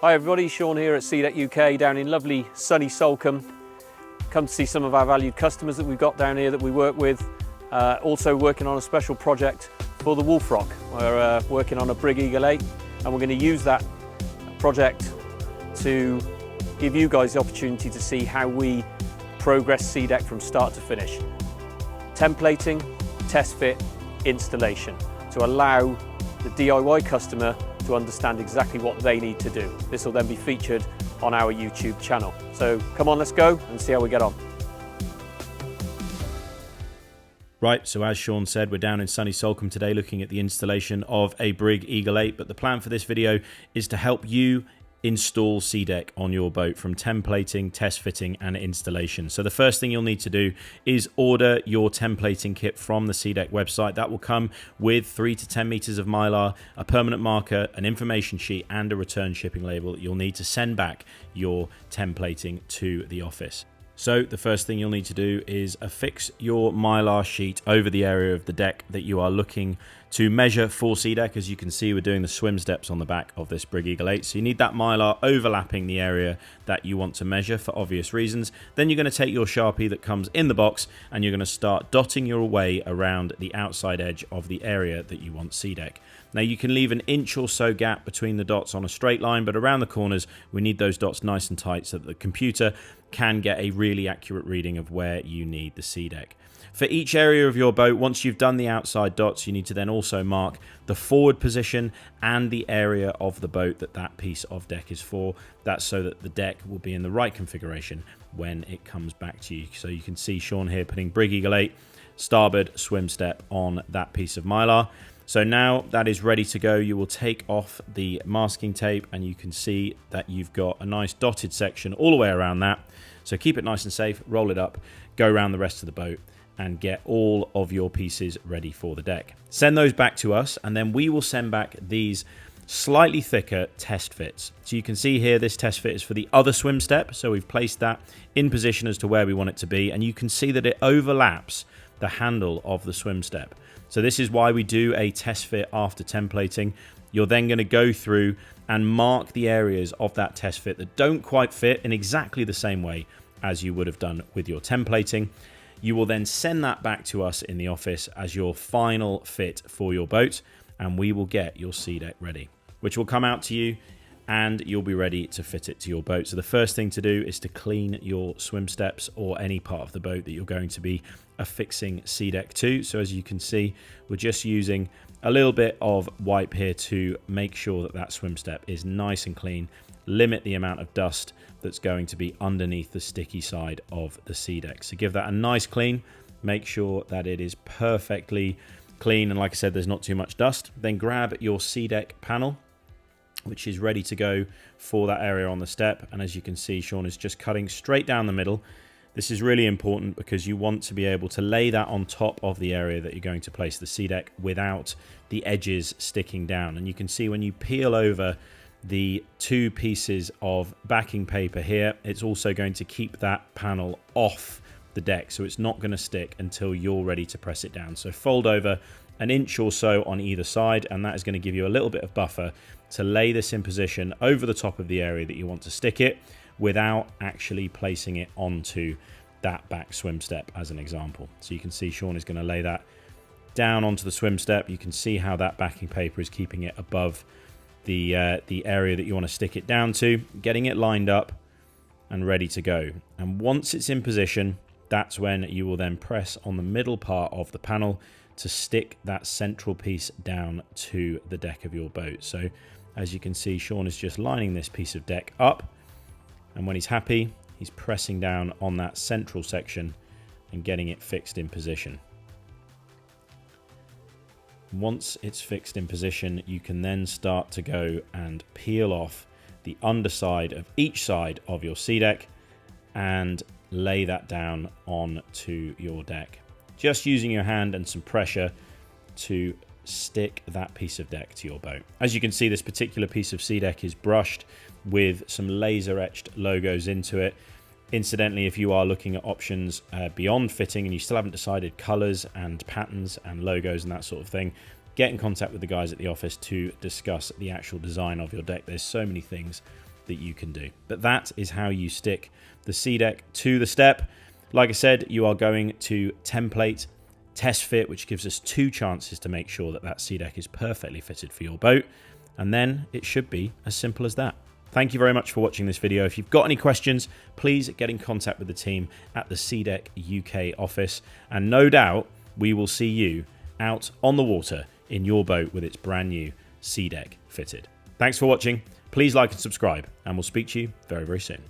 Hi everybody, Sean here at SeaDek UK down in lovely sunny Salcombe. Come to see some of our valued customers that we've got down here that we work with. Also working on a special project for the Wolf Rock. We're working on a Brig Eagle 8 and we're going to use that project to give you guys the opportunity to see how we progress SeaDek from start to finish. Templating, test fit, installation to allow the DIY customer to understand exactly what they need to do. This will then be featured on our YouTube channel. So come on, let's go and see how we get on. Right, so as Sean said, we're down in sunny Salcombe today looking at the installation of a Brig Eagle 8, but the plan for this video is to help you install SeaDek on your boat, from templating, test fitting and installation. So the first thing you'll need to do is order your templating kit from the SeaDek website. That will come with 3 to 10 meters of mylar, a permanent marker, an information sheet and a return shipping label. You'll need to send back your templating to the office. So the first thing you'll need to do is affix your mylar sheet over the area of the deck that you are looking to measure for SeaDek. As you can see, we're doing the swim steps on the back of this Brig Eagle 8. So you need that mylar overlapping the area that you want to measure for obvious reasons. Then you're going to take your Sharpie that comes in the box and you're going to start dotting your way around the outside edge of the area that you want SeaDek. Now you can leave an inch or so gap between the dots on a straight line, but around the corners we need those dots nice and tight so that the computer can get a really accurate reading of where you need the SeaDek. For each area of your boat, once you've done the outside dots, you need to then also mark the forward position and the area of the boat that that piece of deck is for. That's so that the deck will be in the right configuration when it comes back to you. So you can see Sean here putting Brig Eagle 8 starboard swim step on that piece of mylar. So now that is ready to go, you will take off the masking tape and you can see that you've got a nice dotted section all the way around that. So keep it nice and safe, roll it up, go around the rest of the boat and get all of your pieces ready for the deck. Send those back to us and then we will send back these slightly thicker test fits. So you can see here this test fit is for the other swim step. So we've placed that in position as to where we want it to be, and you can see that it overlaps the handle of the swim step. So this is why we do a test fit after templating. You're then going to go through and mark the areas of that test fit that don't quite fit in exactly the same way as you would have done with your templating. You will then send that back to us in the office as your final fit for your boat, and we will get your SeaDek ready, which will come out to you and you'll be ready to fit it to your boat. So the first thing to do is to clean your swim steps or any part of the boat that you're going to be affixing SeaDek to. So as you can see, we're just using a little bit of wipe here to make sure that that swim step is nice and clean, limit the amount of dust that's going to be underneath the sticky side of the SeaDek. So give that a nice clean, make sure that it is perfectly clean, and like I said, there's not too much dust. Then grab your SeaDek panel, which is ready to go for that area on the step, and as you can see, Sean is just cutting straight down the middle. This is really important because you want to be able to lay that on top of the area that you're going to place the SeaDek without the edges sticking down. And you can see when you peel over the two pieces of backing paper here, it's also going to keep that panel off the deck, so it's not going to stick until you're ready to press it down. So fold over an inch or so on either side, and that is going to give you a little bit of buffer to lay this in position over the top of the area that you want to stick it without actually placing it onto that back swim step as an example. So you can see Sean is going to lay that down onto the swim step. You can see how that backing paper is keeping it above the area that you want to stick it down to, getting it lined up and ready to go. And once it's in position, that's when you will then press on the middle part of the panel to stick that central piece down to the deck of your boat. So as you can see, Sean is just lining this piece of deck up, and when he's happy, he's pressing down on that central section and getting it fixed in position. Once it's fixed in position, you can then start to go and peel off the underside of each side of your SeaDek and lay that down onto your deck. Just using your hand and some pressure to stick that piece of deck to your boat. As you can see, this particular piece of SeaDek is brushed with some laser etched logos into it. Incidentally, if you are looking at options beyond fitting and you still haven't decided colors and patterns and logos and that sort of thing, get in contact with the guys at the office to discuss the actual design of your deck. There's so many things that you can do. But that is how you stick the SeaDek to the step. Like I said, you are going to template, test fit, which gives us 2 chances to make sure that that SeaDek is perfectly fitted for your boat. And then it should be as simple as that. Thank you very much for watching this video. If you've got any questions, please get in contact with the team at the SeaDek UK office. And no doubt we will see you out on the water in your boat with its brand new SeaDek fitted. Thanks for watching. Please like and subscribe, and we'll speak to you very, very soon.